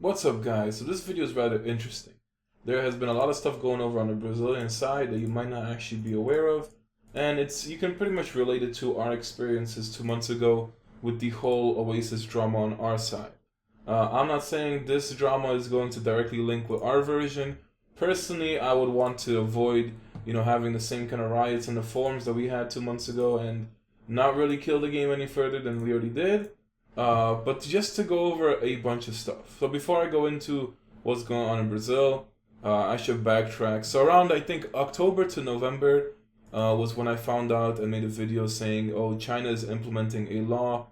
What's up, guys? So this video is rather interesting. There has been a lot of stuff going over on the Brazilian side that you might not actually be aware of, and you can pretty much relate it to our experiences 2 months ago with the whole Oasis drama on our side. I'm not saying this drama is going to directly link with our version. Personally, I would want to avoid, having the same kind of riots in the forums that we had 2 months ago and not really kill the game any further than we already did. But just to go over a bunch of stuff. So before I go into what's going on in Brazil, I should backtrack. So around, I think, October to November was when I found out and made a video saying, oh, China is implementing a law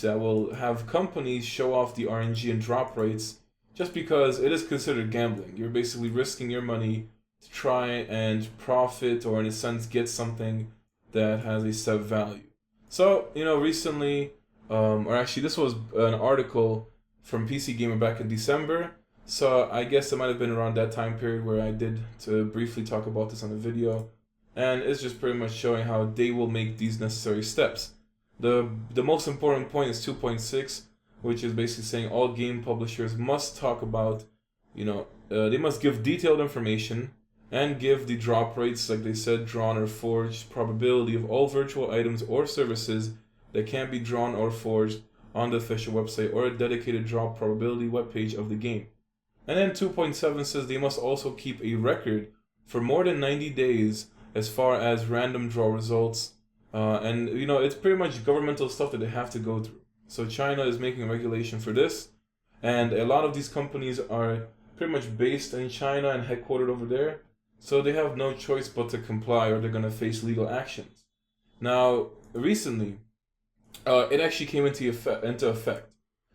that will have companies show off the RNG and drop rates just because it is considered gambling. You're basically risking your money to try and profit, or in a sense get something that has a set value. So, recently, or actually this was an article from PC Gamer back in December, so I guess it might have been around that time period where I did to briefly talk about this on the video, and it's just pretty much showing how they will make these necessary steps. The most important point is 2.6, which is basically saying all game publishers must talk about, they must give detailed information and give the drop rates, like they said, drawn or forged probability of all virtual items or services that can't be drawn or forged on the official website or a dedicated drop probability webpage of the game. And then 2.7 says they must also keep a record for more than 90 days as far as random draw results. And it's pretty much governmental stuff that they have to go through. So China is making a regulation for this, and a lot of these companies are pretty much based in China and headquartered over there. So they have no choice but to comply, or they're going to face legal actions. Now, recently, it actually came into effect.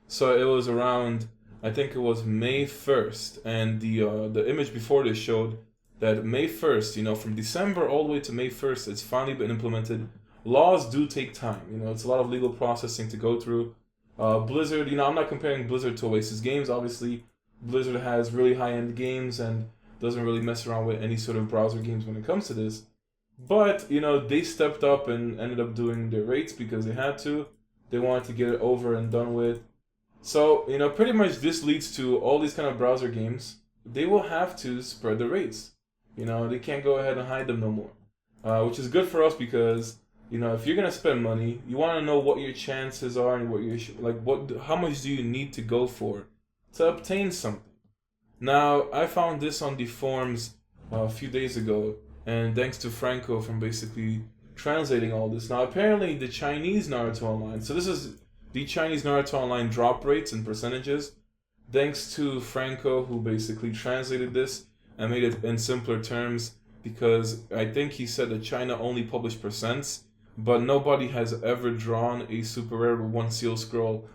So it was around, I think it was May 1st, and the image before this showed that May 1st, from December all the way to May 1st, it's finally been implemented. Laws do take time, it's a lot of legal processing to go through. Blizzard, I'm not comparing Blizzard to Oasis games. Obviously, Blizzard has really high-end games and doesn't really mess around with any sort of browser games when it comes to this. But, they stepped up and ended up doing their rates because they had to. They wanted to get it over and done with. So, pretty much this leads to all these kind of browser games. They will have to spread the rates. They can't go ahead and hide them no more. Which is good for us because, if you're going to spend money, you want to know what your chances are and how much do you need to go for to obtain something. Now, I found this on the forums a few days ago, and thanks to Franco from basically translating all this. Now, apparently the Chinese Naruto Online, so this is the Chinese Naruto Online drop rates and percentages, thanks to Franco, who basically translated this and made it in simpler terms, because I think he said that China only published percents, but nobody has ever drawn a super rare with one seal scroll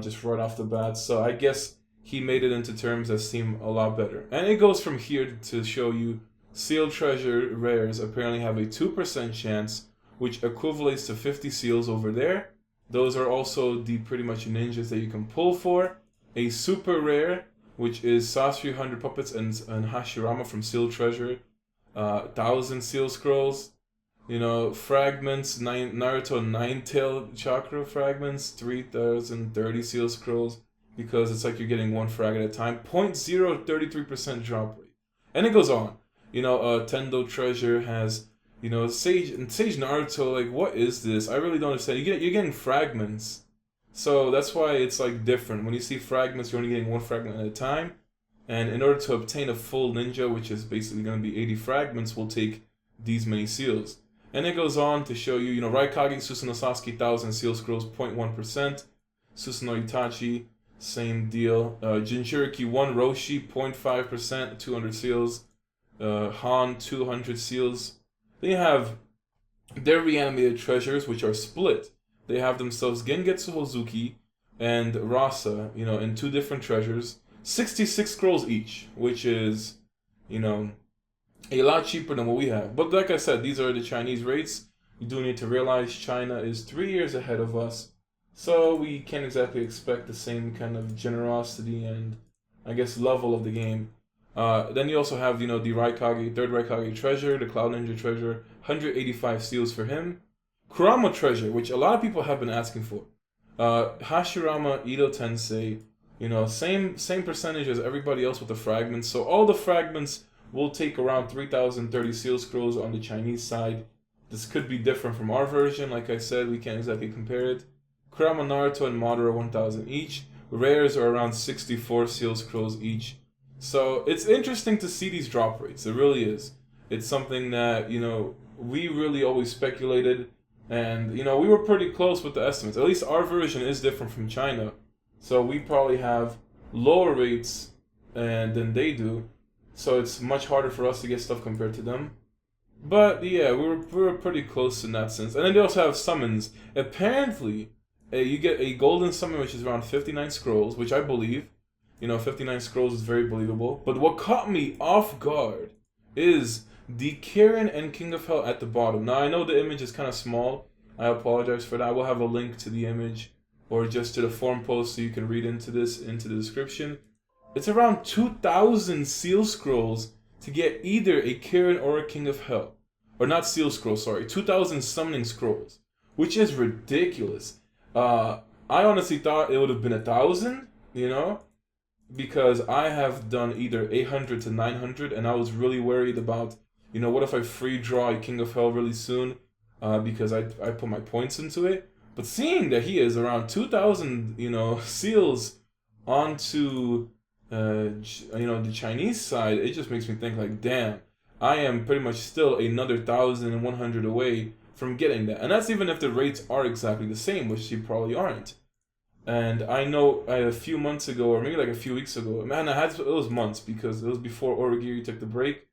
just right off the bat. So I guess he made it into terms that seem a lot better. And it goes from here to show you sealed treasure rares apparently have a 2% chance, which equivalates to 50 seals over there. Those are also the pretty much ninjas that you can pull for. A super rare, which is Sasori 100 Puppets and Hashirama from Sealed Treasure, 1,000 seal scrolls. Fragments, Naruto 9-tail chakra fragments, 3,030 seal scrolls, because it's like you're getting one frag at a time. 0.033% drop rate. And it goes on. Tendo Treasure has, Sage Naruto, like, what is this? I really don't understand. You're getting fragments. So that's why it's, like, different. When you see fragments, you're only getting one fragment at a time. And in order to obtain a full ninja, which is basically going to be 80 fragments, will take these many seals. And it goes on to show you, Raikage Susanoo Sasuke 1,000 seal scrolls, 0.1%. Susanoo Itachi, same deal. Jinchuriki 1 Roshi, 0.5%, 200 seals. Han, 200 seals. Then you have their reanimated treasures, which are split. They have themselves Gengetsu Hozuki and Rasa, in two different treasures. 66 scrolls each, which is, a lot cheaper than what we have. But like I said, these are the Chinese rates. You do need to realize China is 3 years ahead of us. So we can't exactly expect the same kind of generosity and, I guess, level of the game. Then you also have, the Raikage, third Raikage treasure, the Cloud Ninja treasure, 185 seals for him. Kurama treasure, which a lot of people have been asking for. Hashirama Edo Tensei, You know, same percentage as everybody else with the fragments. So all the fragments will take around 3,030 seal scrolls on the Chinese side. This could be different from our version. Like I said, we can't exactly compare it. Kurama, Naruto, and Madara 1,000 each. Rares are around 64 seal scrolls each. So it's interesting to see these drop rates. It really is. It's something that, you know, we really always speculated. And, you know, we were pretty close with the estimates. At least our version is different from China. So we probably have lower rates than they do. So it's much harder for us to get stuff compared to them. But yeah, we were pretty close in that sense. And then they also have summons. Apparently, you get a golden summon, which is around 59 scrolls, which I believe. You know, 59 scrolls is very believable. But what caught me off guard is the Kirin and King of Hell at the bottom. Now, I know the image is kind of small. I apologize for that. I will have a link to the image or just to the forum post so you can read into this into the description. It's around 2,000 seal scrolls to get either a Kirin or a King of Hell. Or not seal scrolls, sorry. 2,000 summoning scrolls, which is ridiculous. I honestly thought it would have been 1,000, you know, because I have done either 800 to 900, and I was really worried about, you know, what if I free draw a King of Hell really soon, because I put my points into it. But seeing that he is around 2,000, you know, seals onto, you know, the Chinese side, it just makes me think like, damn, I am pretty much still another 1,100 away from getting that. And that's even if the rates are exactly the same, which they probably aren't. And I know a few months ago, or maybe like a few weeks ago, man, it was months because it was before Origiri took the break.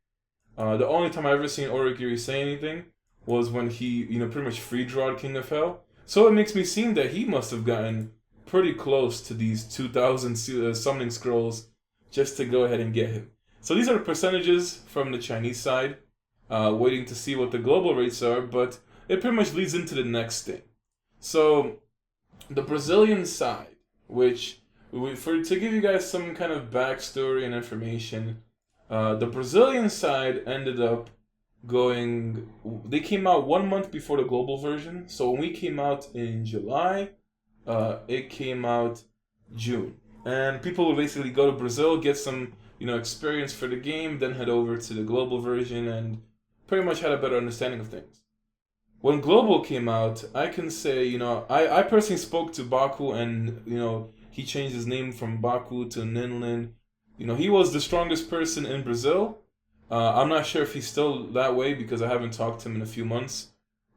The only time I ever seen Origiri say anything was when he, you know, pretty much free drawed King of Hell. So it makes me seem that he must have gotten pretty close to these 2,000 summoning scrolls just to go ahead and get him. So these are the percentages from the Chinese side, waiting to see what the global rates are, but it pretty much leads into the next thing. So the Brazilian side, which, to give you guys some kind of backstory and information, the Brazilian side ended up they came out 1 month before the global version. So when we came out in July, it came out June. And people would basically go to Brazil, get some, you know, experience for the game, then head over to the global version and pretty much had a better understanding of things. When global came out, I can say, you know, I personally spoke to Baku, and, you know, he changed his name from Baku to Ninlin. You know, he was the strongest person in Brazil. I'm not sure if he's still that way because I haven't talked to him in a few months.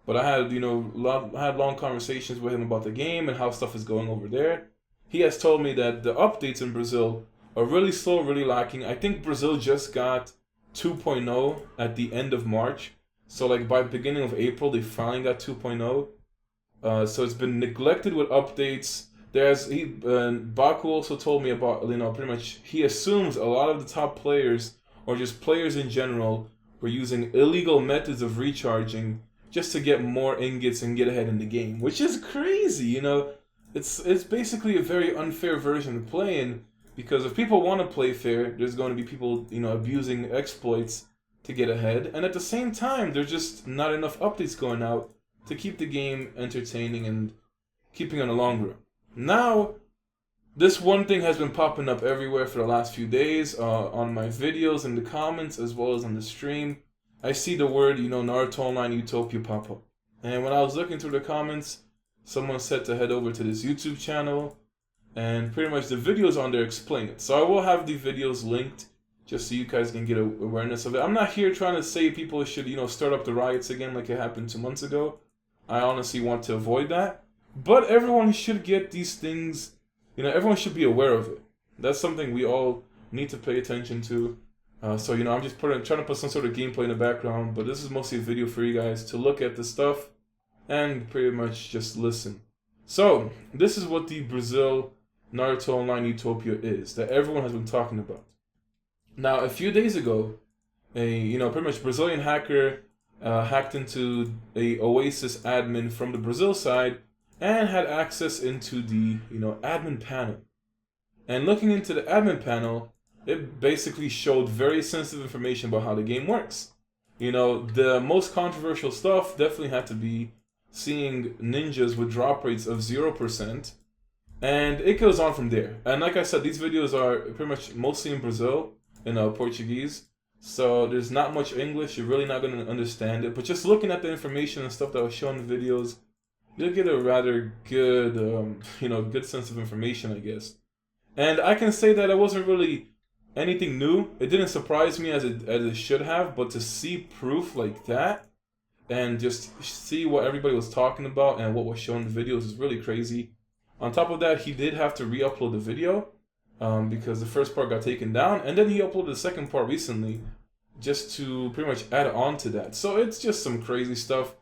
But I had, you know, long conversations with him about the game and how stuff is going over there. He has told me that the updates in Brazil are really slow, really lacking. I think Brazil just got 2.0 at the end of March. So like by beginning of April, they finally got 2.0. So it's been neglected with updates. Baku also told me about, you know, pretty much he assumes a lot of the top players or just players in general were using illegal methods of recharging just to get more ingots and get ahead in the game, which is crazy, you know. It's basically a very unfair version to play in, because if people want to play fair, there's going to be people, you know, abusing exploits to get ahead, and at the same time, there's just not enough updates going out to keep the game entertaining and keeping on the long run. Now, this one thing has been popping up everywhere for the last few days, on my videos, in the comments, as well as on the stream. I see the word, you know, Naruto Online Utopia pop up. And when I was looking through the comments, someone said to head over to this YouTube channel, and pretty much the videos on there explain it. So I will have the videos linked just so you guys can get awareness of it. I'm not here trying to say people should, you know, start up the riots again like it happened 2 months ago. I honestly want to avoid that. But everyone should get these things, you know, everyone should be aware of it. That's something we all need to pay attention to. So, you know, I'm just trying to put some sort of gameplay in the background, but this is mostly a video for you guys to look at the stuff and pretty much just listen. So, this is what the Brazil Naruto Online Utopia is, that everyone has been talking about. Now, a few days ago, pretty much Brazilian hacker hacked into a Oasis admin from the Brazil side and had access into the, you know, admin panel. And looking into the admin panel, it basically showed very sensitive information about how the game works. You know, the most controversial stuff definitely had to be seeing ninjas with drop rates of 0%, And it goes on from there. And like I said, these videos are pretty much mostly in Brazil, in Portuguese. So there's not much English. You're really not going to understand it. But just looking at the information and stuff that was shown in the videos, you'll get a rather good, good sense of information, I guess. And I can say that it wasn't really anything new. It didn't surprise me as it should have. But to see proof like that, and just see what everybody was talking about and what was shown in the videos is really crazy. On top of that, he did have to re-upload the video because the first part got taken down, and then he uploaded the second part recently just to pretty much add on to that. So it's just some crazy stuff.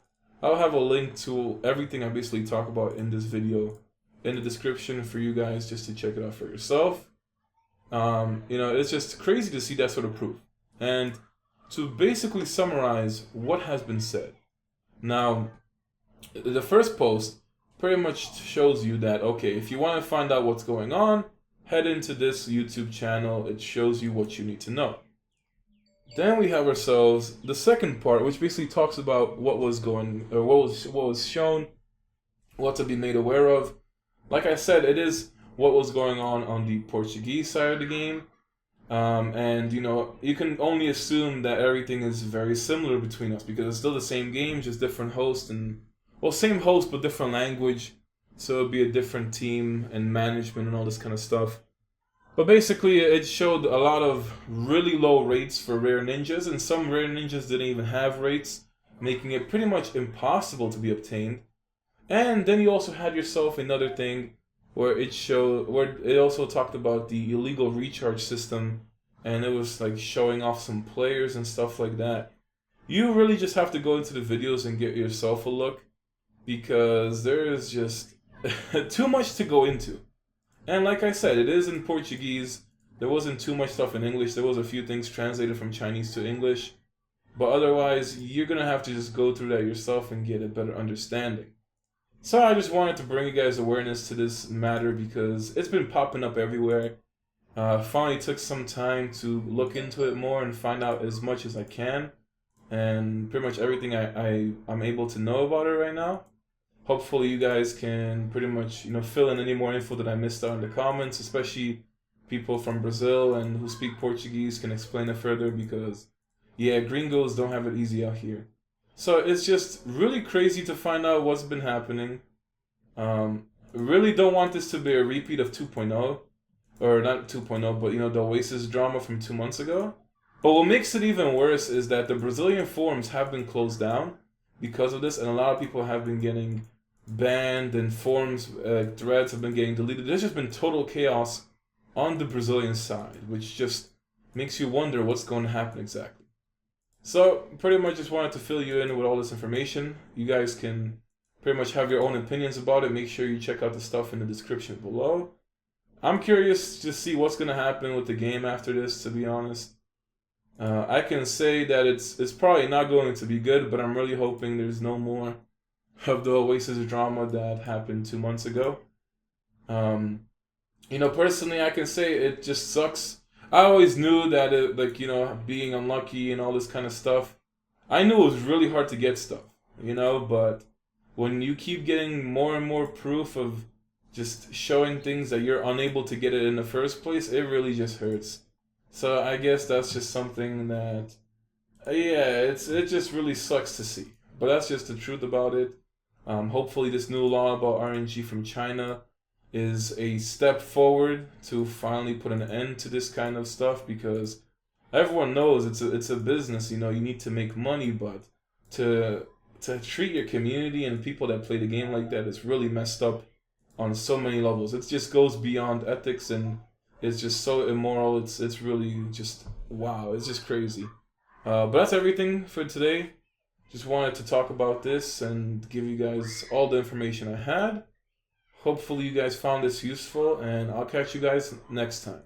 I'll have a link to everything I basically talk about in this video in the description for you guys just to check it out for yourself. It's just crazy to see that sort of proof. And to basically summarize what has been said. Now, the first post pretty much shows you that, okay, if you want to find out what's going on, head into this YouTube channel. It shows you what you need to know. Then we have ourselves the second part, which basically talks about what was shown, what to be made aware of. Like I said, it is what was going on the Portuguese side of the game. And you can only assume that everything is very similar between us because it's still the same game, just different host same host but different language. So it'll be a different team and management and all this kind of stuff. But basically, it showed a lot of really low rates for rare ninjas, and some rare ninjas didn't even have rates, making it pretty much impossible to be obtained. And then you also had yourself another thing where it also talked about the illegal recharge system, and it was like showing off some players and stuff like that. You really just have to go into the videos and get yourself a look, because there is just too much to go into. And like I said, it is in Portuguese. There wasn't too much stuff in English. There was a few things translated from Chinese to English, but otherwise you're gonna have to just go through that yourself and get a better understanding. So I just wanted to bring you guys awareness to this matter because it's been popping up everywhere. Finally took some time to look into it more and find out as much as I can, and pretty much everything I'm able to know about it right now. Hopefully you guys can pretty much fill in any more info that I missed out in the comments, especially people from Brazil and who speak Portuguese can explain it further, because yeah, gringos don't have it easy out here. So it's just really crazy to find out what's been happening. Really don't want this to be a repeat of 2.0, or not 2.0, but the Oasis drama from 2 months ago. But what makes it even worse is that the Brazilian forums have been closed down because of this, and a lot of people have been getting banned, and forums threads have been getting deleted. There's just been total chaos on the Brazilian side, which just makes you wonder what's going to happen exactly. So pretty much just wanted to fill you in with all this information. You guys can pretty much have your own opinions about it. Make sure you check out the stuff in the description below. I'm curious to see what's going to happen with the game after this, to be honest. I can say that it's probably not going to be good, but I'm really hoping there's no more of the Oasis drama that happened 2 months ago. Personally, I can say it just sucks. I always knew that being unlucky and all this kind of stuff, I knew it was really hard to get stuff, but when you keep getting more and more proof of just showing things that you're unable to get it in the first place, it really just hurts. So I guess that's just something that, it just really sucks to see. But that's just the truth about it. Hopefully this new law about RNG from China is a step forward to finally put an end to this kind of stuff, because everyone knows it's a business, you need to make money, but to treat your community and people that play the game like that is really messed up on so many levels. It just goes beyond ethics, and it's just so immoral. It's really just, wow, it's just crazy. But that's everything for today. Just wanted to talk about this and give you guys all the information I had. Hopefully you guys found this useful, and I'll catch you guys next time.